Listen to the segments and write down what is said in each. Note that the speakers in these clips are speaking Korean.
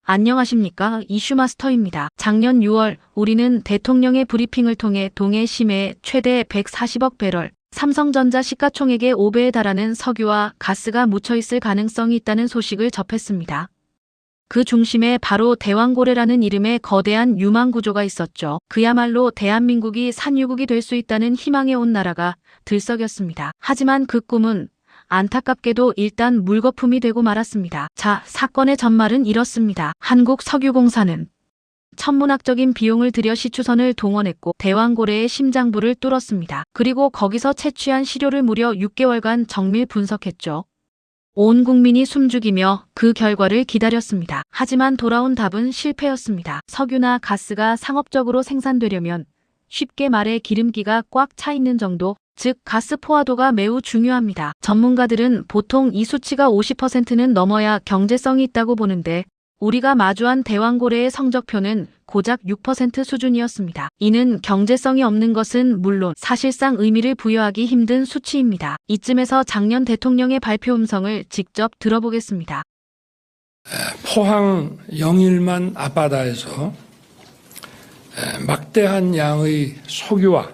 안녕하십니까? 이슈마스터입니다. 작년 6월 우리는 대통령의 브리핑을 통해 동해 심해에 최대 140억 배럴, 삼성전자 시가총액의 5배에 달하는 석유와 가스가 묻혀있을 가능성이 있다는 소식을 접했습니다. 그 중심에 바로 대왕고래라는 이름의 거대한 유망 구조가 있었죠. 그야말로 대한민국이 산유국이 될 수 있다는 희망에 온 나라가 들썩였습니다. 하지만 그 꿈은 안타깝게도 일단 물거품이 되고 말았습니다. 자, 사건의 전말은 이렇습니다. 한국석유공사는 천문학적인 비용을 들여 시추선을 동원했고 대왕고래의 심장부를 뚫었습니다. 그리고 거기서 채취한 시료를 무려 6개월간 정밀 분석했죠. 온 국민이 숨죽이며 그 결과를 기다렸습니다. 하지만 돌아온 답은 실패였습니다. 석유나 가스가 상업적으로 생산되려면 쉽게 말해 기름기가 꽉 차 있는 정도, 즉 가스 포화도가 매우 중요합니다. 전문가들은 보통 이 수치가 50%는 넘어야 경제성이 있다고 보는데 우리가 마주한 대왕고래의 성적표는 고작 6% 수준이었습니다. 이는 경제성이 없는 것은 물론 사실상 의미를 부여하기 힘든 수치입니다. 이쯤에서 작년 대통령의 발표 음성을 직접 들어보겠습니다. 포항 영일만 앞바다에서 막대한 양의 석유와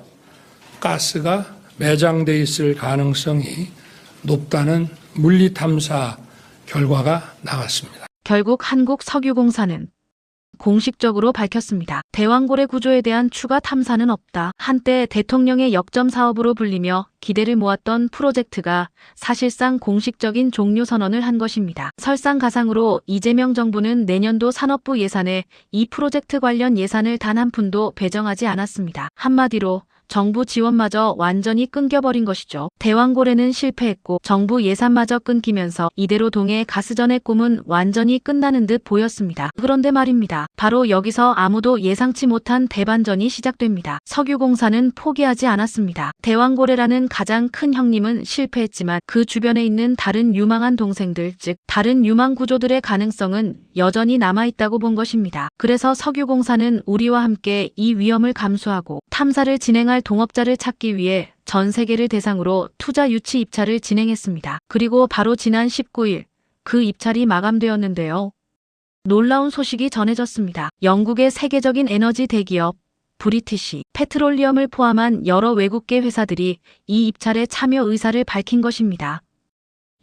가스가 매장돼 있을 가능성이 높다는 물리탐사 결과가 나왔습니다. 결국 한국석유공사는 공식적으로 밝혔습니다. 대왕고래 구조에 대한 추가 탐사는 없다. 한때 대통령의 역점 사업으로 불리며 기대를 모았던 프로젝트가 사실상 공식적인 종료 선언을 한 것입니다. 설상가상으로 이재명 정부는 내년도 산업부 예산에 이 프로젝트 관련 예산을 단 한 푼도 배정하지 않았습니다. 한마디로 정부 지원마저 완전히 끊겨버린 것이죠. 대왕고래는 실패했고 정부 예산마저 끊기면서 이대로 동해 가스전의 꿈은 완전히 끝나는 듯 보였습니다. 그런데 말입니다. 바로 여기서 아무도 예상치 못한 대반전이 시작됩니다. 석유공사는 포기하지 않았습니다. 대왕고래라는 가장 큰 형님은 실패했지만 그 주변에 있는 다른 유망한 동생들, 즉 다른 유망 구조들의 가능성은 여전히 남아있다고 본 것입니다. 그래서 석유공사는 우리와 함께 이 위험을 감수하고 탐사를 진행할 동업자를 찾기 위해 전 세계를 대상으로 투자 유치 입찰을 진행했습니다. 그리고 바로 지난 19일 그 입찰이 마감되었는데요. 놀라운 소식이 전해졌습니다. 영국의 세계적인 에너지 대기업 브리티시 페트롤리엄을 포함한 여러 외국계 회사들이 이 입찰에 참여 의사를 밝힌 것입니다.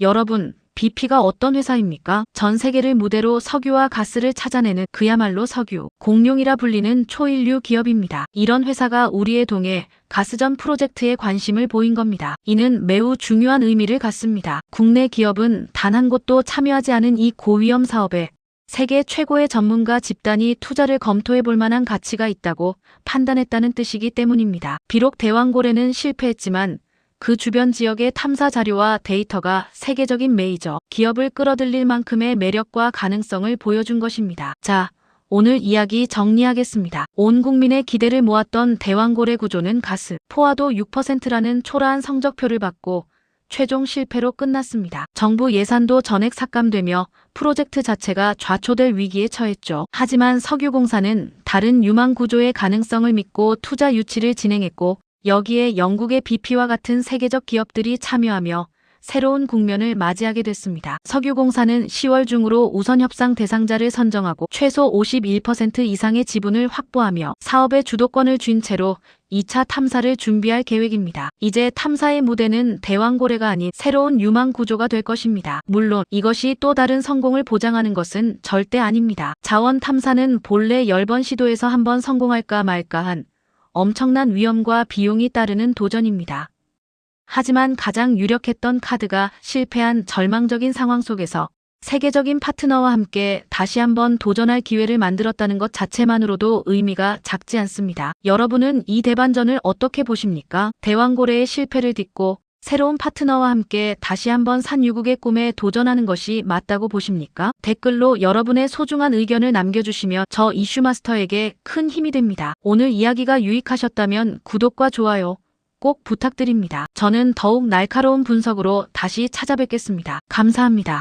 여러분, BP가 어떤 회사입니까? 전 세계를 무대로 석유와 가스를 찾아내는 그야말로 석유 공룡이라 불리는 초일류 기업입니다. 이런 회사가 우리의 동해 가스전 프로젝트에 관심을 보인 겁니다. 이는 매우 중요한 의미를 갖습니다. 국내 기업은 단 한 곳도 참여하지 않은 이 고위험 사업에 세계 최고의 전문가 집단이 투자를 검토해 볼 만한 가치가 있다고 판단했다는 뜻이기 때문입니다. 비록 대왕고래는 실패했지만 그 주변 지역의 탐사 자료와 데이터가 세계적인 메이저 기업을 끌어들일 만큼의 매력과 가능성을 보여준 것입니다. 자, 오늘 이야기 정리하겠습니다. 온 국민의 기대를 모았던 대왕고래 구조는 가스 포화도 6%라는 초라한 성적표를 받고 최종 실패로 끝났습니다. 정부 예산도 전액 삭감되며 프로젝트 자체가 좌초될 위기에 처했죠. 하지만 석유공사는 다른 유망 구조의 가능성을 믿고 투자 유치를 진행했고 여기에 영국의 BP와 같은 세계적 기업들이 참여하며 새로운 국면을 맞이하게 됐습니다. 석유공사는 10월 중으로 우선 협상 대상자를 선정하고 최소 51% 이상의 지분을 확보하며 사업의 주도권을 쥔 채로 2차 탐사를 준비할 계획입니다. 이제 탐사의 무대는 대왕고래가 아닌 새로운 유망 구조가 될 것입니다. 물론 이것이 또 다른 성공을 보장하는 것은 절대 아닙니다. 자원 탐사는 본래 10번 시도해서 한 번 성공할까 말까한 엄청난 위험과 비용이 따르는 도전입니다. 하지만 가장 유력했던 카드가 실패한 절망적인 상황 속에서 세계적인 파트너와 함께 다시 한번 도전할 기회를 만들었다는 것 자체만으로도 의미가 작지 않습니다. 여러분은 이 대반전을 어떻게 보십니까? 대왕고래의 실패를 딛고 새로운 파트너와 함께 다시 한번 산유국의 꿈에 도전하는 것이 맞다고 보십니까? 댓글로 여러분의 소중한 의견을 남겨주시면 저 이슈마스터에게 큰 힘이 됩니다. 오늘 이야기가 유익하셨다면 구독과 좋아요 꼭 부탁드립니다. 저는 더욱 날카로운 분석으로 다시 찾아뵙겠습니다. 감사합니다.